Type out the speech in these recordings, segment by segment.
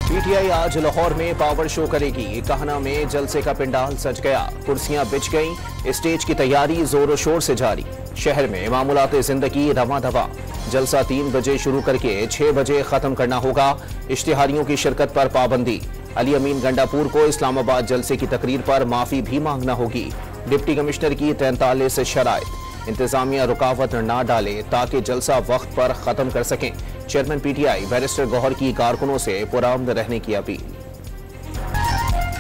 PTI आज लाहौर में power show करेगी। कहना में जलसे का पंडाल सज गया, कुर्सियां बिछ गईं, स्टेज की तैयारी जोरों शोर से जारी। शहर में मामूलात जिंदगी रवां दवा। जलसा 3 बजे शुरू करके 6 बजे खत्म करना होगा। इश्तिहारियों की शिरकत पर पाबंदी। अली अमीन गंडापुर को इस्लामाबाद जलसे की तकरीर पर माफी भी मांगना होगी। डिप्टी कमिश्नर की 43 शराइत। इंतजामिया रुकावट न डाले ताकि जलसा वक्त पर खत्म कर सकें। चेयरमैन पीटीआई बैरिस्टर गौहर की कारकुनों से पुरअमन रहने की अपील।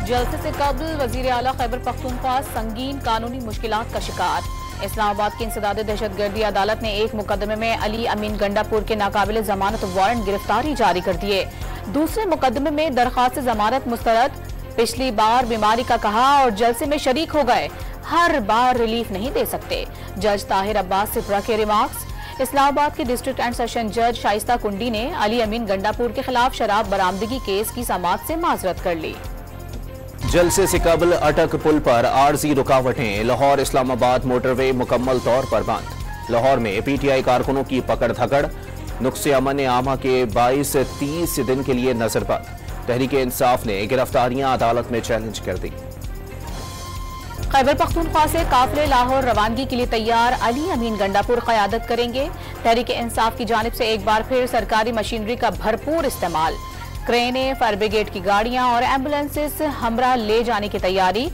जलसे से कबल वजीर आला खैबर पख्तूनख्वा संगीन कानूनी मुश्किलात का शिकार। इस्लामाबाद की इंसदाद दहशतगर्दी अदालत ने एक मुकदमे में अली अमीन गंडापुर के नाकाबिल जमानत वारंट गिरफ्तारी जारी कर दिए। दूसरे मुकदमे में दरखास्त जमानत मुस्तरद। पिछली बार बीमारी का कहा और जलसे में शरीक हो गए, हर बार रिलीफ नहीं दे सकते। जज ताहिर अब्बास सिपरा के रिमार्क्स। इस्लामाबाद के डिस्ट्रिक्ट एंड सेशन जज शाइस्ता कुंडी ने अली अमीन गंडापुर के खिलाफ शराब बरामदगी केस की समाअत से माजरत कर ली। जलसे से कबल अटक पुल पर आरजी रुकावटें। लाहौर इस्लामाबाद मोटरवे मुकम्मल तौर पर बंद। लाहौर में पीटीआई कारकुनों की पकड़ धकड़। नुक्से अमन आमा के 22-30 दिन के लिए नजरबंद। तहरीक इंसाफ ने गिरफ्तारियां अदालत में चैलेंज कर दी। खैबर पख्तूनख्वा से काफिले लाहौर रवानगी के लिए तैयार। अली अमीन गंडापुर क़यादत करेंगे। तहरीक इंसाफ की जानिब से एक बार फिर सरकारी मशीनरी का भरपूर इस्तेमाल। क्रेनें, फायर ब्रिगेड की गाड़ियां और एम्बुलेंसेस हमरा ले जाने की तैयारी।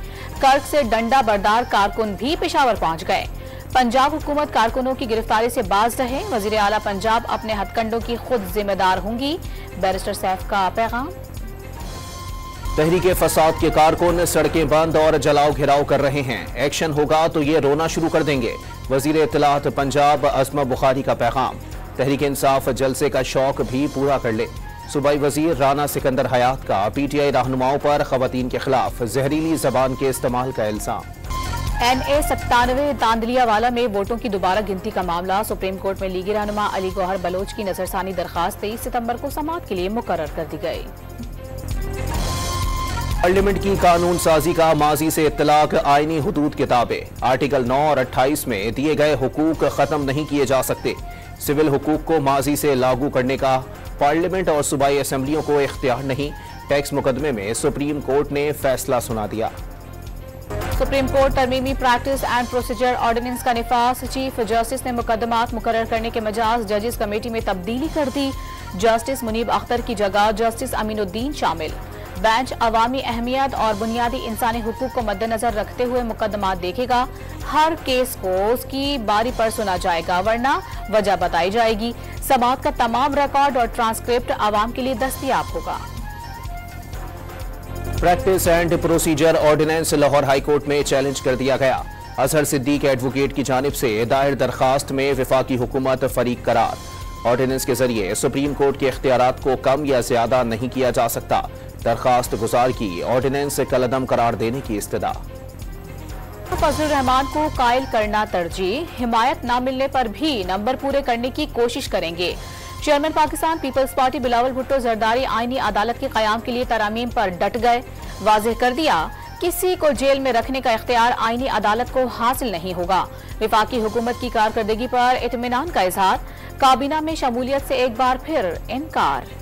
कर्क से डंडा बरदार कारकुन भी पेशावर पहुंच गए। पंजाब हुकूमत कारकुनों की गिरफ्तारी से बाज रहे। वजीर आला पंजाब अपने हथकंडों की खुद जिम्मेदार होंगी। बैरिस्टर सैफ का पैगाम। तहरीके फसाद के कारकुन सड़कें बंद और जलाओ घिराव कर रहे हैं। एक्शन होगा तो ये रोना शुरू कर देंगे। वजीर इत्तलात पंजाब अज़मा बुखारी का पैगाम। तहरीक इंसाफ जलसे का शौक भी पूरा कर ले। सूबाई वजीर राना सिकंदर हयात का पीटीआई रहनुमाओं पर खवातीन के खिलाफ जहरीली जबान के इस्तेमाल का इल्जाम। NA 97 तांदलियावाला में वोटों की दोबारा गिनती का मामला। सुप्रीम कोर्ट में लीगी रहनुमा अली गौहर बलोच की नजरसानी दरखास्त 23 सितंबर को समाअत के लिए मुकर्रर कर दी गई। पार्लियामेंट की कानून साजी का माजी से इत्तलाक। आईनी हुदूद के ताबे आर्टिकल 9 और 28 में दिए गए हुकूक खत्म नहीं किए जा सकते। सिविल हुकूक को माजी से लागू करने का पार्लियामेंट और सूबाई असेंबलियों को इख्तियार नहीं। टैक्स मुकदमे में सुप्रीम कोर्ट ने फैसला सुना दिया। सुप्रीम कोर्ट तरमीमी प्रैक्टिस एंड प्रोसीजर ऑर्डिनेंस का निफास। चीफ जस्टिस ने मुकदमात मुकर्रर करने के मजाज जजेस कमेटी में तब्दीली कर दी। जस्टिस मुनीब अख्तर की जगह जस्टिस अमीनुद्दीन शामिल। बेंच अवामी अहमियत और बुनियादी इंसानी हुकूक को मद्देनजर रखते हुए मुकदमा देखेगा। हर केस को उसकी बारी पर सुना जाएगा, वरना वजह बताई जाएगी। समाअत का तमाम रिकॉर्ड और ट्रांसक्रिप्ट आवाम के लिए दस्तयाब होगा। Practice and procedure ordinance Lahore high court में चैलेंज कर दिया गया। अजहर सिद्दीक एडवोकेट की जानिब से दायर दरखास्त में विफाकी हुकूमत फरीक करार। ऑर्डिनेंस के जरिए सुप्रीम कोर्ट के इख्तियारात को कम या ज्यादा नहीं किया जा सकता। दरखास्त गुजार की ऑर्डिनेंस से कलअदम करार देने की इस्तदा। फजलुर रहमान को कायल करना तरजीह। हिमायत न मिलने पर भी नंबर पूरे करने की कोशिश करेंगे। चेयरमैन पाकिस्तान पीपल्स पार्टी बिलावल भुट्टो जरदारी आईनी अदालत के कयाम के लिए तरामीम पर डट गए। वाज़ेह कर दिया, किसी को जेल में रखने का इख्तियार आईनी अदालत को हासिल नहीं होगा। विफाकी हुकूमत की कारकर्दगी पर इत्मीनान का इजहार। काबीना में शमूलियत से एक बार फिर इनकार।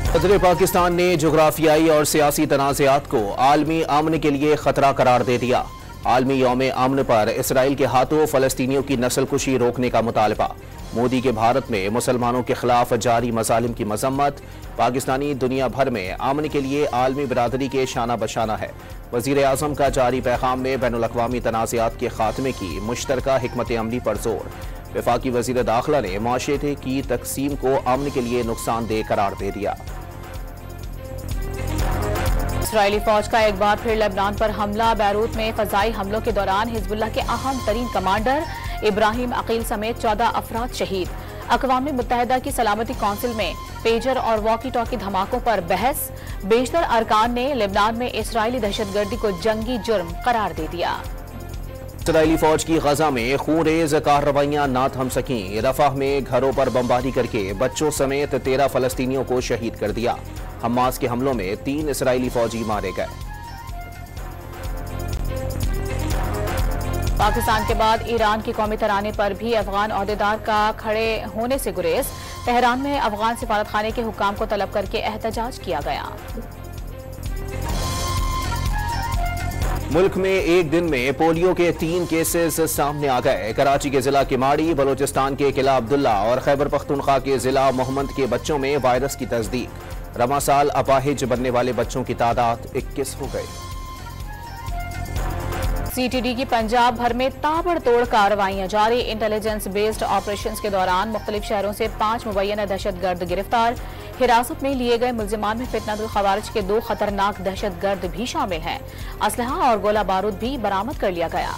सदर पाकिस्तान ने जोग्राफियाई और सियासी तनाज़ात को आलमी अमन के लिए खतरा करार दे दिया। आलमी यौम अमन पर इसराइल के हाथों फलस्तीनियों की नस्लकुशी रोकने का मुतालबा। मोदी के भारत में मुसलमानों के खिलाफ जारी मज़ालिम की मजम्मत। पाकिस्तानी दुनिया भर में अमन के लिए आलमी बरादरी के शाना बशाना है। वज़ीर आज़म का जारी पैगाम में बैनुल अक़वामी तनाज़ात के खात्मे की मुश्तरका हिकमत अमली पर जोर। वफाकी वज़ीर दाखिला ने माशरे की तकसीम को अमन के लिए नुकसानदेह करार दे दिया। इसराइली फौज का एक बार फिर लेबनान पर हमला। बैरूत में फजाई हमलों के दौरान हिजबुल्लाह के अहम तरीन कमांडर इब्राहिम अकील समेत 14 अफराद शहीद। अक़वाम मुत्तहिदा की सलामती कौंसिल में पेजर और वॉकी टॉकी धमाकों पर बहस। बेशतर अरकान ने लेबनान में इसराइली दहशतगर्दी को जंगी जुर्म करार दे दिया। इसराइली फौज की गजा में खूनरेज कार्रवाइयां ना थम सकीं। रफाह में घरों पर बमबारी करके बच्चों समेत 13 फलस्तीनियों को शहीद कर दिया। हमास के हमलों में 3 इसराइली फौजी मारे गए। पाकिस्तान के बाद ईरान के कौमी तराने पर भी अफगान ओहदेदार का खड़े होने से गुरेज। तेहरान में अफगान सिफारतखाने के हुक्काम को तलब करके एहतजाज किया गया। मुल्क में एक दिन में पोलियो के 3 केसेस सामने आ गए। कराची के जिला किमाड़ी, बलोचिस्तान के किला अब्दुल्ला और खैबर पख्तूनख्वा के जिला मोहम्मद के बच्चों में वायरस की तस्दीक। रमा साल अपाहिज बनने वाले बच्चों की तादाद 21 हो गई। CTD की पंजाब भर में ताबड़तोड़ कार्रवाइयां जारी। इंटेलिजेंस बेस्ड ऑपरेशंस के दौरान मुख्तलिफ शहरों से 5 मुबैना दहशतगर्द गिरफ्तार। हिरासत में लिए गए मुल्जिमान में फितनतुल खवारिज के 2 खतरनाक दहशतगर्द भी शामिल हैं। असलहा और गोला बारूद भी बरामद कर लिया गया।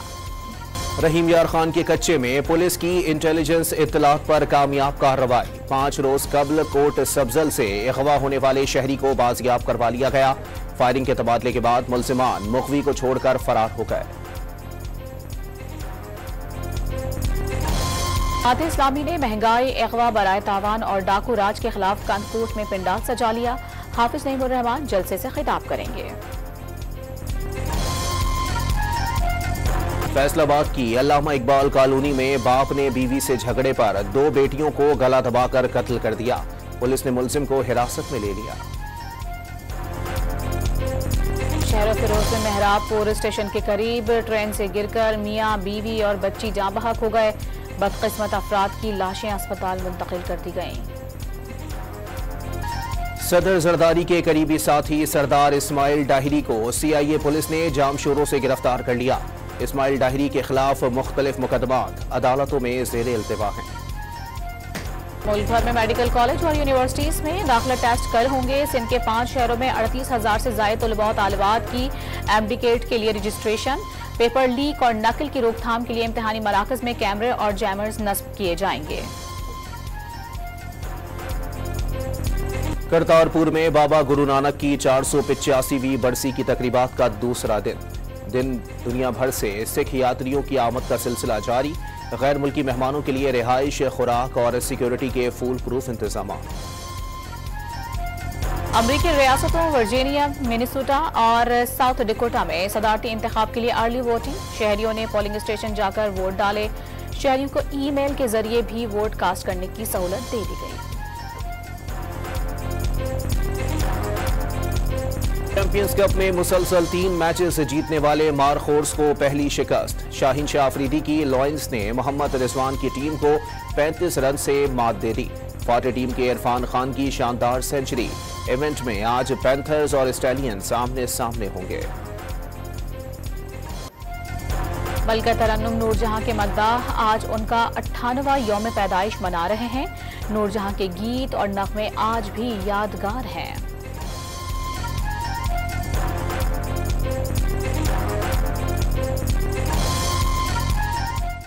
रहीम यार खान के कच्चे में पुलिस की इंटेलिजेंस इत्तलात पर कामयाब कार्रवाई। 5 रोज कबल कोट सब्जल से अगवा होने वाले शहरी को बाजियाब करवा लिया गया। फायरिंग के तबादले के बाद मुल्जिमान मुखवी को छोड़कर फरार हो गए। जमात इस्लामी ने महंगाई, अगवा, बराए तावान और डाकू राज के खिलाफ कानकोट में पिंडाल सजा लिया। हाफिज नईमुर रहमान जलसे से खिताब करेंगे। फैसलाबाद की अल्लामा इकबाल कॉलोनी में बाप ने बीवी से झगड़े पर 2 बेटियों को गला दबाकर कत्ल कर दिया। पुलिस ने मुलजिम को हिरासत में ले लिया। शहर फिरोज में मेहराबपुर स्टेशन के करीब ट्रेन से गिरकर मियां, बीवी और बच्ची जाँ बहक हो गए। बदकिस्मत अफराद की लाशें अस्पताल मुंतकिल कर दी गईं। सदर जरदारी के करीबी साथी सरदार इस्माइल डाहिरी को CIA पुलिस ने जामशोरों से गिरफ्तार कर लिया। इस्माइल डाहिरी के खिलाफ मुख्तलिफ मुकदमात अदालतों में ज़ेरे इल्तिवा हैं। मुल्क भर में मेडिकल कॉलेज और यूनिवर्सिटीज में दाखिला टेस्ट कल होंगे। सिंध के 5 शहरों में 38,000 से ज्यादा तलबा तालिबात की एमडीकेट के लिए रजिस्ट्रेशन। पेपर लीक और नकल की रोकथाम के लिए इम्तिहानी मराकज में कैमरे और जैमर्स नस्ब किए जाएंगे। करतारपुर में बाबा गुरु नानक की 485वीं बरसी की तकरीबात का दूसरा दिन दुनिया भर से सिख यात्रियों की आमद का सिलसिला जारी। गैर मुल्की मेहमानों के लिए रिहाइश, खुराक और सिक्योरिटी के फुल प्रूफ इंतजाम। अमरीकी रियासतों वर्जीनिया, मिनेसोटा और साउथ डिकोटा में सदारती इंतखाब के लिए अर्ली वोटिंग। शहरियों ने पोलिंग स्टेशन जाकर वोट डाले। शहरियों को ईमेल के जरिए भी वोट कास्ट करने की सहूलत दे दी गई। चैंपियंस कप में मुसलसल 3 मैचेस जीतने वाले मारखोर्स को पहली शिकस्त। शाहीन शाह अफरीदी की लॉयंस ने मोहम्मद रिजवान की टीम को 35 रन से मात दे दी। फाटे टीम के इरफान खान की शानदार सेंचुरी। इवेंट में आज पैंथर्स और स्टैलियंस आमने सामने होंगे। मलका तरन्नुम नूरजहां के मद्दाह आज उनका 98वां यौम पैदाइश मना रहे हैं। नूरजहां के गीत और नग़्मे आज भी यादगार हैं।